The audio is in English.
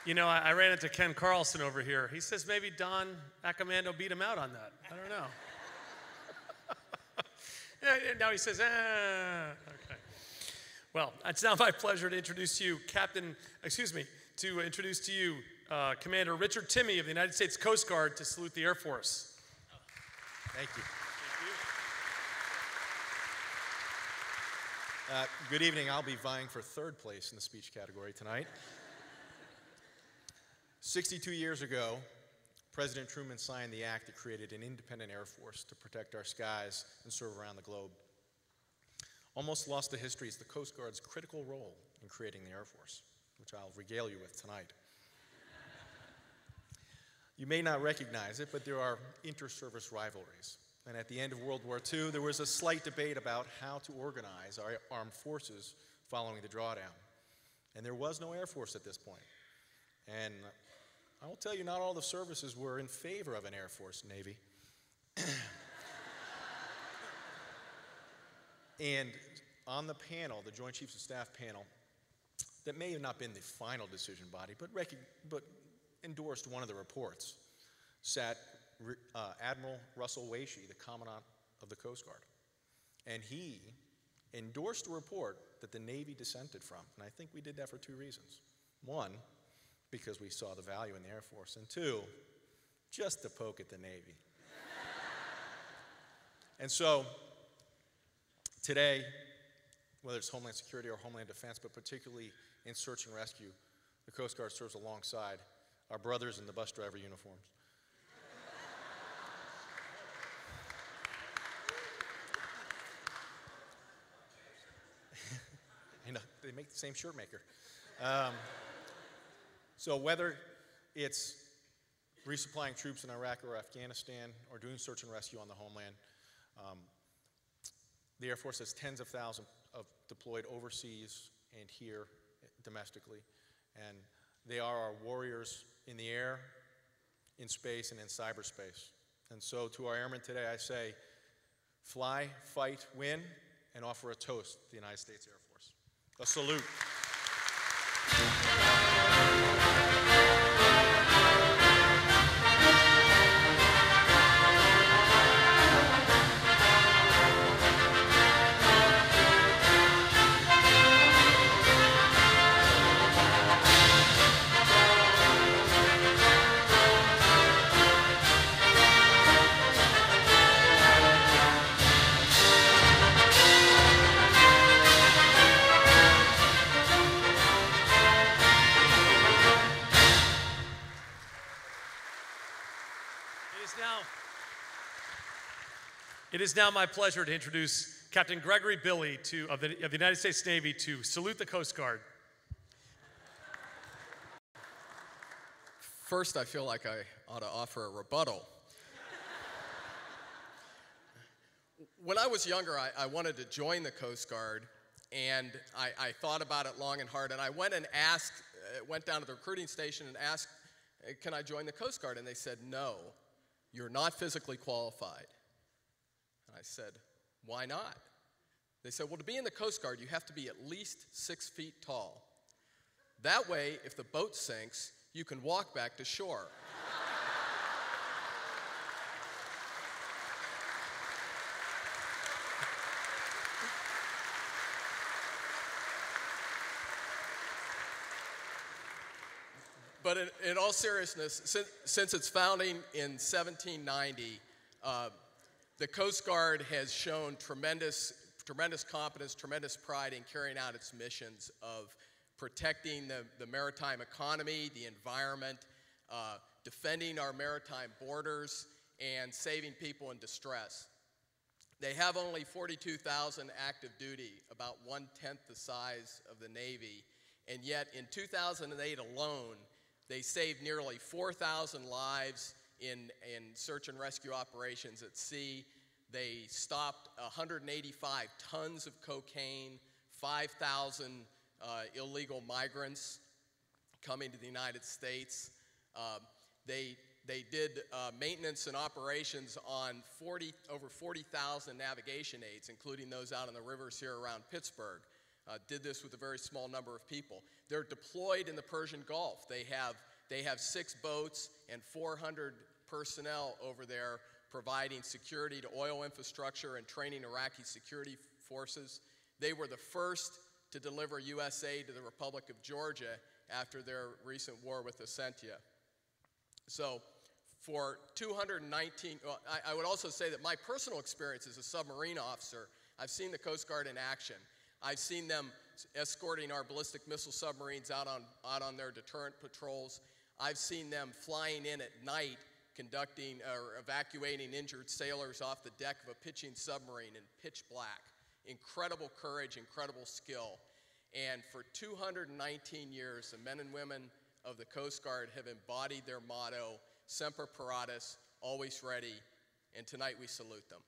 You know, I ran into Ken Carlson over here. He says maybe Don Accomando beat him out on that. I don't know. Now he says, okay. Well, it's now my pleasure to introduce to you Commander Richard Timmy of the United States Coast Guard to salute the Air Force. Thank you. Good evening. I'll be vying for third place in the speech category tonight. 62 years ago, President Truman signed the act that created an independent Air Force to protect our skies and serve around the globe. Almost lost to history is the Coast Guard's critical role in creating the Air Force, which I'll regale you with tonight. You may not recognize it, but there are inter-service rivalries. And at the end of World War II, there was a slight debate about how to organize our armed forces following the drawdown. And there was no Air Force at this point. And I will tell you, not all the services were in favor of an Air Force Navy. And on the panel, the Joint Chiefs of Staff panel, that may have not been the final decision body, but endorsed one of the reports, sat Admiral Russell Waesche, the Commandant of the Coast Guard. And he endorsed a report that the Navy dissented from. And I think we did that for two reasons. One, because we saw the value in the Air Force. And two, just to poke at the Navy. And so, today, whether it's Homeland Security or Homeland Defense, but particularly in search and rescue, the Coast Guard serves alongside our brothers in the bus driver uniforms. I know, they make the same shirt maker. So whether it's resupplying troops in Iraq or Afghanistan or doing search and rescue on the homeland, the Air Force has tens of thousands of deployed overseas and here domestically. And they are our warriors in the air, in space, and in cyberspace. And so to our airmen today, I say, fly, fight, win, and offer a toast to the United States Air Force. A salute. It is now my pleasure to introduce Captain Gregory Billy of the United States Navy to salute the Coast Guard. First, I feel like I ought to offer a rebuttal. When I was younger, I wanted to join the Coast Guard, and I thought about it long and hard, and I went and went down to the recruiting station and asked, can I join the Coast Guard? And they said, no, you're not physically qualified. And I said, why not? They said, well, to be in the Coast Guard, you have to be at least 6 feet tall. That way, if the boat sinks, you can walk back to shore. But in all seriousness, since its founding in 1790, the Coast Guard has shown tremendous competence, tremendous pride in carrying out its missions of protecting the maritime economy, the environment, defending our maritime borders, and saving people in distress. They have only 42,000 active duty, about 1/10 the size of the Navy, and yet in 2008 alone, they saved nearly 4,000 lives in search and rescue operations at sea. They stopped 185 tons of cocaine, 5,000 illegal migrants coming to the United States. They did maintenance and operations on over 40,000 navigation aids, including those out on the rivers here around Pittsburgh. did this with a very small number of people. They're deployed in the Persian Gulf. They have 6 boats and 400 personnel over there providing security to oil infrastructure and training Iraqi security forces. They were the first to deliver U.S. aid to the Republic of Georgia after their recent war with Ascentia. So for 219, I would also say that my personal experience as a submarine officer, I've seen the Coast Guard in action. I've seen them escorting our ballistic missile submarines out on their deterrent patrols. I've seen them flying in at night, conducting or evacuating injured sailors off the deck of a pitching submarine in pitch black. Incredible courage, incredible skill. And for 219 years, the men and women of the Coast Guard have embodied their motto, Semper Paratus, always ready, and tonight we salute them.